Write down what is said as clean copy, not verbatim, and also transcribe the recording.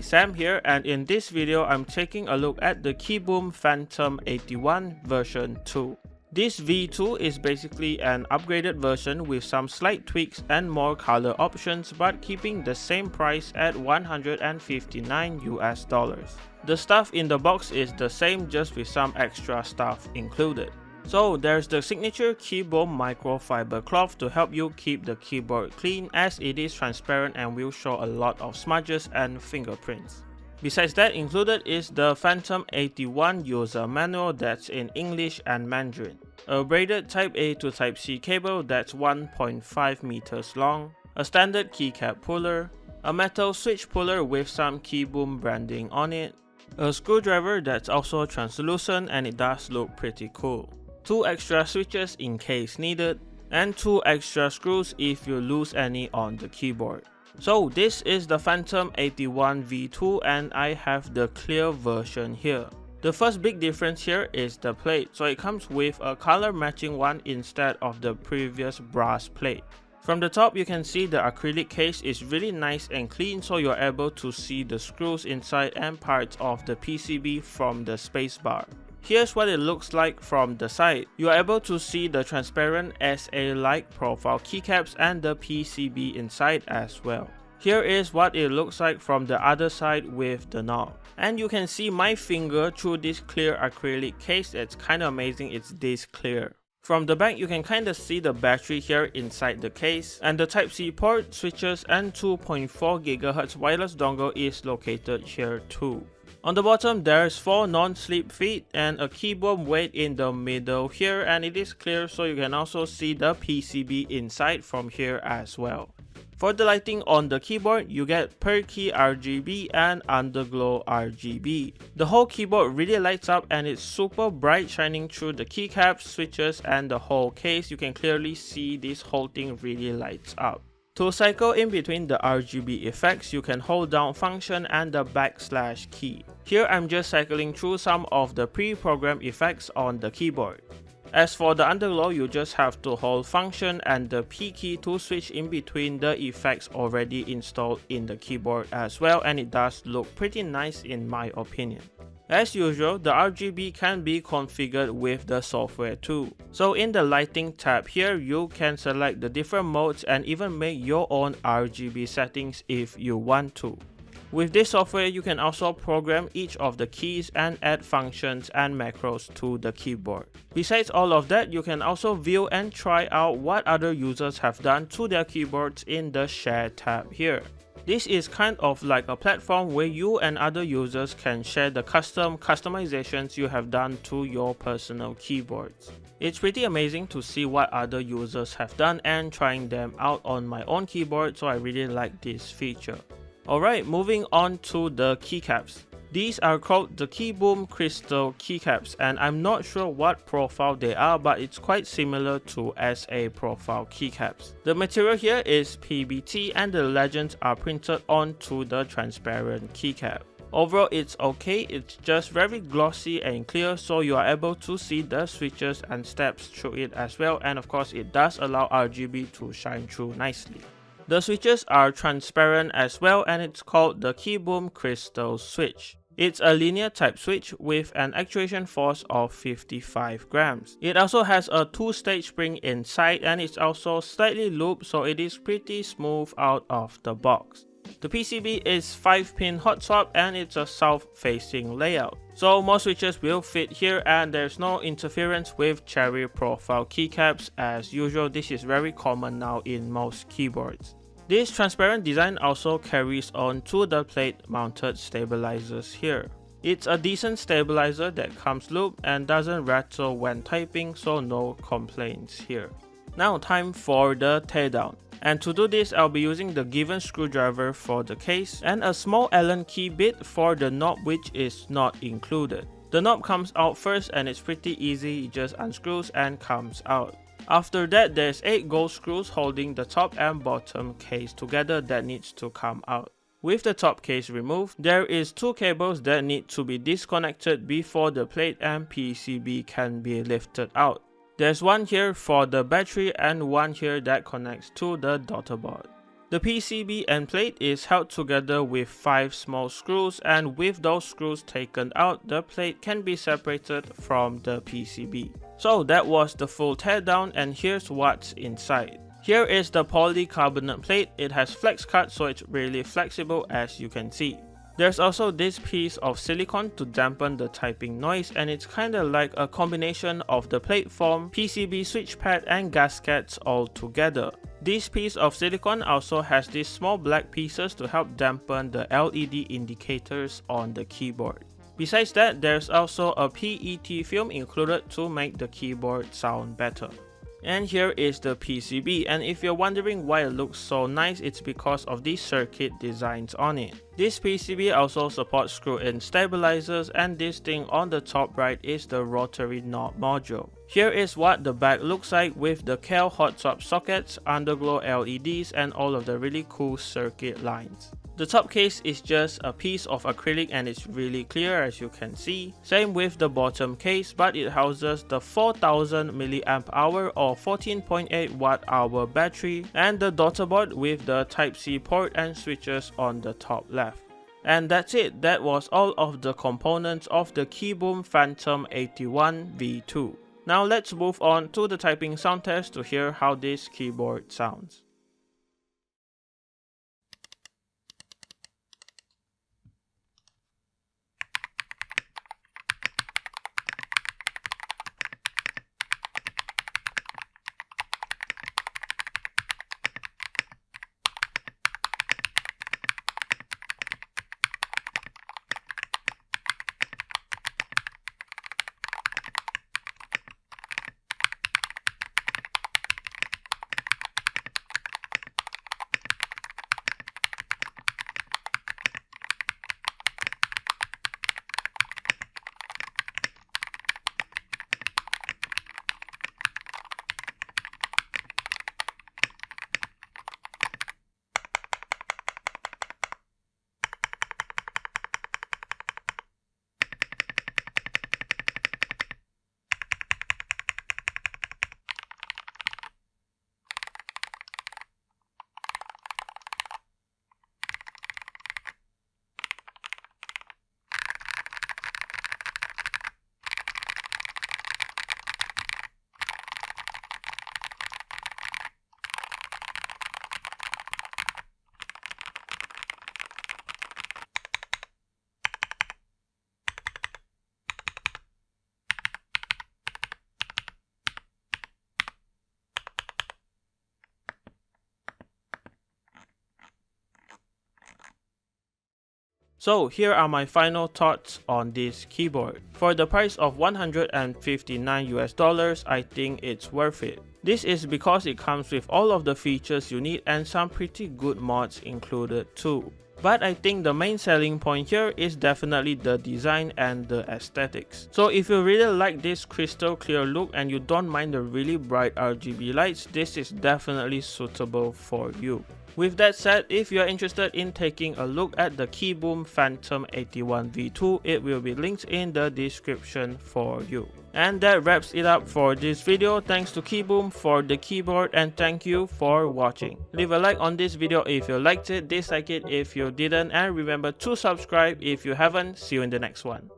Sam here, and in this video I'm taking a look at the KiiBOOM Phantom 81 version 2. This V2 is basically an upgraded version with some slight tweaks and more color options, but keeping the same price at $159 US. The stuff in the box is the same, just with some extra stuff included. So there's the signature KiiBOOM microfiber cloth to help you keep the keyboard clean, as it is transparent and will show a lot of smudges and fingerprints. Besides that, included is the Phantom 81 user manual that's in English and Mandarin, a braided Type A to Type C cable that's 1.5 meters long, a standard keycap puller, a metal switch puller with some KiiBOOM branding on it, a screwdriver that's also translucent and it does look pretty cool, 2 extra switches in case needed, and 2 extra screws if you lose any on the keyboard. So this is the Phantom 81 V2 and I have the clear version here. The first big difference here is the plate, so it comes with a color matching one instead of the previous brass plate. From the top you can see the acrylic case is really nice and clean, so you're able to see the screws inside and parts of the PCB from the spacebar. Here's what it looks like from the side. You are able to see the transparent SA-like profile keycaps and the PCB inside as well. Here is what it looks like from the other side with the knob. And you can see my finger through this clear acrylic case. It's kind of amazing it's this clear. From the back you can kind of see the battery here inside the case, and the Type-C port, switches and 2.4 GHz wireless dongle is located here too. On the bottom there's 4 non-slip feet and a KiiBOOM weight in the middle here, and it is clear so you can also see the PCB inside from here as well. For the lighting on the keyboard, you get per key RGB and underglow RGB. The whole keyboard really lights up and it's super bright, shining through the keycaps, switches and the whole case. You can clearly see this whole thing really lights up. To cycle in between the RGB effects, you can hold down function and the / key. Here I'm just cycling through some of the pre-programmed effects on the keyboard. As for the underglow, you just have to hold function and the P key to switch in between the effects already installed in the keyboard as well, and it does look pretty nice in my opinion. As usual, the RGB can be configured with the software too. So in the lighting tab here, you can select the different modes and even make your own RGB settings if you want to. With this software, you can also program each of the keys and add functions and macros to the keyboard. Besides all of that, you can also view and try out what other users have done to their keyboards in the Share tab here. This is kind of like a platform where you and other users can share the customizations you have done to your personal keyboards. It's pretty amazing to see what other users have done and trying them out on my own keyboard, so I really like this feature. Alright, moving on to the keycaps. These are called the KiiBOOM Crystal keycaps, and I'm not sure what profile they are, but it's quite similar to SA profile keycaps. The material here is PBT and the legends are printed onto the transparent keycap. Overall it's okay, it's just very glossy and clear, so you are able to see the switches and steps through it as well, and of course it does allow RGB to shine through nicely. The switches are transparent as well, and it's called the KiiBOOM Crystal switch. It's a linear type switch with an actuation force of 55 grams. It also has a 2-stage spring inside, and it's also slightly looped, so it is pretty smooth out of the box. The PCB is 5-pin hot swap and it's a south-facing layout. So most switches will fit here and there's no interference with cherry profile keycaps. As usual, this is very common now in most keyboards. This transparent design also carries on to the plate-mounted stabilizers here. It's a decent stabilizer that comes looped and doesn't rattle when typing, so no complaints here. Now time for the teardown. And to do this, I'll be using the given screwdriver for the case and a small Allen key bit for the knob, which is not included. The knob comes out first and it's pretty easy, it just unscrews and comes out. After that, there's 8 gold screws holding the top and bottom case together that needs to come out. With the top case removed, there is 2 cables that need to be disconnected before the plate and PCB can be lifted out. There's one here for the battery and one here that connects to the daughterboard. The PCB end plate is held together with 5 small screws, and with those screws taken out, the plate can be separated from the PCB. So that was the full teardown, and here's what's inside. Here is the polycarbonate plate. It has flex cut, so it's really flexible as you can see. There's also this piece of silicone to dampen the typing noise, and it's kinda like a combination of the plate form, PCB switch pad and gaskets all together. This piece of silicone also has these small black pieces to help dampen the LED indicators on the keyboard. Besides that, there's also a PET film included to make the keyboard sound better. And here is the PCB, and if you're wondering why it looks so nice, it's because of these circuit designs on it. This PCB also supports screw-in stabilizers, and this thing on the top right is the rotary knob module. Here is what the back looks like with the Cal hot swap sockets, underglow LEDs, and all of the really cool circuit lines. The top case is just a piece of acrylic and it's really clear as you can see. Same with the bottom case, but it houses the 4000 mAh or 14.8 Wh battery and the daughter board with the Type-C port and switches on the top left. And that's it, that was all of the components of the KiiBOOM Phantom 81 V2. Now let's move on to the typing sound test to hear how this keyboard sounds. So here are my final thoughts on this keyboard. For the price of $159 US, I think it's worth it. This is because it comes with all of the features you need and some pretty good mods included too. But I think the main selling point here is definitely the design and the aesthetics. So if you really like this crystal clear look and you don't mind the really bright RGB lights, this is definitely suitable for you. With that said, if you are interested in taking a look at the KiiBOOM Phantom 81 V2, it will be linked in the description for you. And that wraps it up for this video. Thanks to KiiBOOM for the keyboard and thank you for watching. Leave a like on this video if you liked it, dislike it if you didn't, and remember to subscribe if you haven't. See you in the next one.